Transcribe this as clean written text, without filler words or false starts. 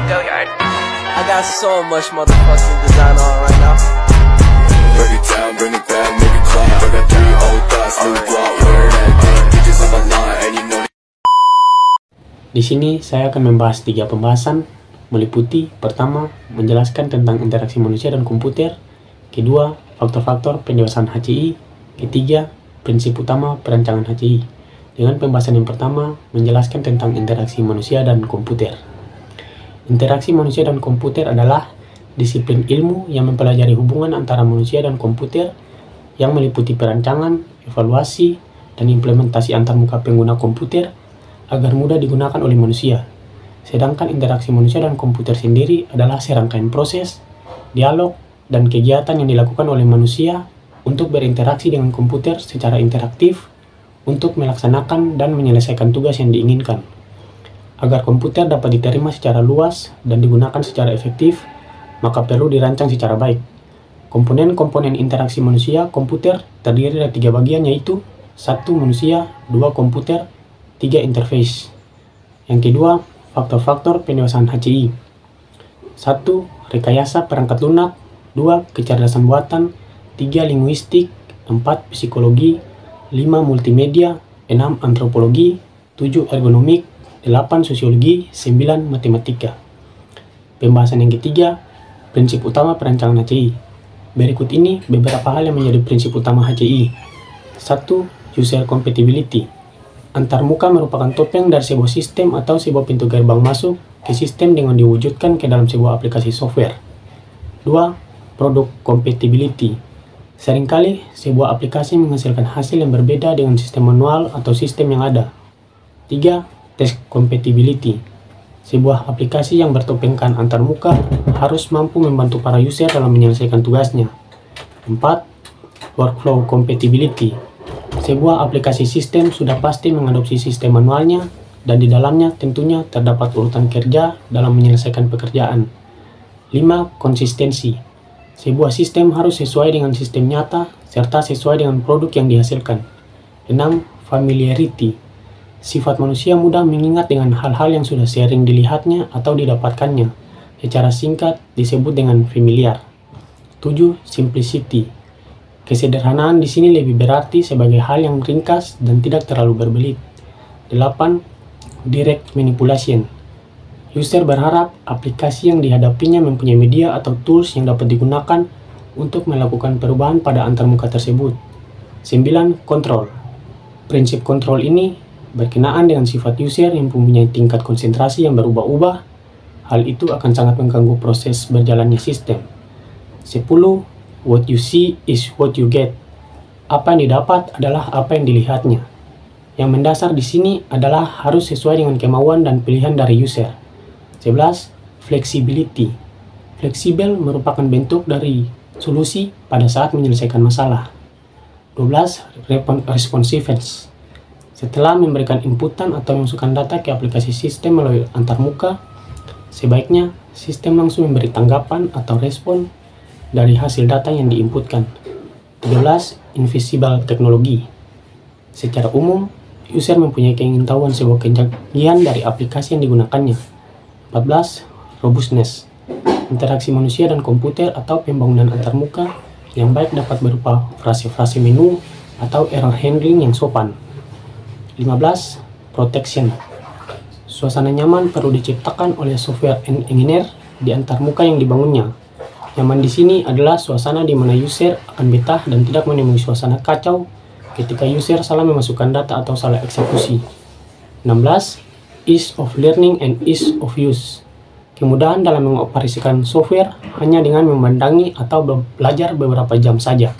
Go yard. I got so much motherfucking design on right now. Break it down, bring it back, make it clap. I got 3 old thoughts, new block, where that thing. Bitches on my line, and you know. Di sini saya akan membahas 3 pembahasan, meliputi pertama, menjelaskan tentang interaksi manusia dan komputer, kedua, faktor-faktor pendewasaan HCI, ketiga, prinsip utama perancangan HCI. Dengan pembahasan yang pertama, menjelaskan tentang interaksi manusia dan komputer. Interaksi manusia dan komputer adalah disiplin ilmu yang mempelajari hubungan antara manusia dan komputer yang meliputi perancangan, evaluasi, dan implementasi antarmuka pengguna komputer agar mudah digunakan oleh manusia. Sedangkan interaksi manusia dan komputer sendiri adalah serangkaian proses, dialog, dan kegiatan yang dilakukan oleh manusia untuk berinteraksi dengan komputer secara interaktif untuk melaksanakan dan menyelesaikan tugas yang diinginkan. Agar komputer dapat diterima secara luas dan digunakan secara efektif, maka perlu dirancang secara baik. Komponen-komponen interaksi manusia-komputer terdiri dari 3 bagian, yaitu 1 manusia, 2 komputer, 3 interface. Yang kedua, faktor-faktor pendewasaan HCI. 1. Rekayasa perangkat lunak, 2. Kecerdasan buatan, 3. Linguistik, 4. Psikologi, 5. Multimedia, 6. Antropologi, 7. Ergonomik, 8. Sosiologi, 9. Matematika. Pembahasan yang ketiga, prinsip utama perancangan HCI. Berikut ini beberapa hal yang menjadi prinsip utama HCI. 1. User compatibility. Antarmuka merupakan topeng dari sebuah sistem atau sebuah pintu gerbang masuk ke sistem dengan diwujudkan ke dalam sebuah aplikasi software. 2. Product compatibility. Seringkali, sebuah aplikasi menghasilkan hasil yang berbeda dengan sistem manual atau sistem yang ada. 3. Test compatibility. Sebuah aplikasi yang bertopengkan antarmuka harus mampu membantu para user dalam menyelesaikan tugasnya. 4. Workflow compatibility. Sebuah aplikasi sistem sudah pasti mengadopsi sistem manualnya, dan di dalamnya tentunya terdapat urutan kerja dalam menyelesaikan pekerjaan. 5. Konsistensi. Sebuah sistem harus sesuai dengan sistem nyata, serta sesuai dengan produk yang dihasilkan. 6. Familiarity. Sifat manusia mudah mengingat dengan hal-hal yang sudah sering dilihatnya atau didapatkannya. Secara singkat disebut dengan familiar. 7. Simplicity. Kesederhanaan di sini lebih berarti sebagai hal yang ringkas dan tidak terlalu berbelit. 8. Direct manipulation. User berharap aplikasi yang dihadapinya mempunyai media atau tools yang dapat digunakan untuk melakukan perubahan pada antarmuka tersebut. 9. Kontrol. Prinsip kontrol ini berkenaan dengan sifat user yang mempunyai tingkat konsentrasi yang berubah-ubah. Hal itu akan sangat mengganggu proses berjalannya sistem. 10. What you see is what you get. Apa yang didapat adalah apa yang dilihatnya. Yang mendasar di sini adalah harus sesuai dengan kemauan dan pilihan dari user. 11. Flexibility. Fleksibel merupakan bentuk dari solusi pada saat menyelesaikan masalah. 12. Responsiveness. Setelah memberikan inputan atau masukan data ke aplikasi sistem melalui antarmuka, sebaiknya sistem langsung memberi tanggapan atau respon dari hasil data yang diinputkan. 13. Invisible technology. Secara umum, user mempunyai keingintahuan sebuah kejadian dari aplikasi yang digunakannya. 14. Robustness. Interaksi manusia dan komputer atau pembangunan antarmuka yang baik dapat berupa frase-frase menu atau error handling yang sopan. 15. Protection. Suasana nyaman perlu diciptakan oleh software engineer di antarmuka yang dibangunnya. Nyaman di sini adalah suasana di mana user akan betah dan tidak menemui suasana kacau ketika user salah memasukkan data atau salah eksekusi. 16. Ease of learning and ease of use. Kemudahan dalam mengoperasikan software hanya dengan memandangi atau belajar beberapa jam saja.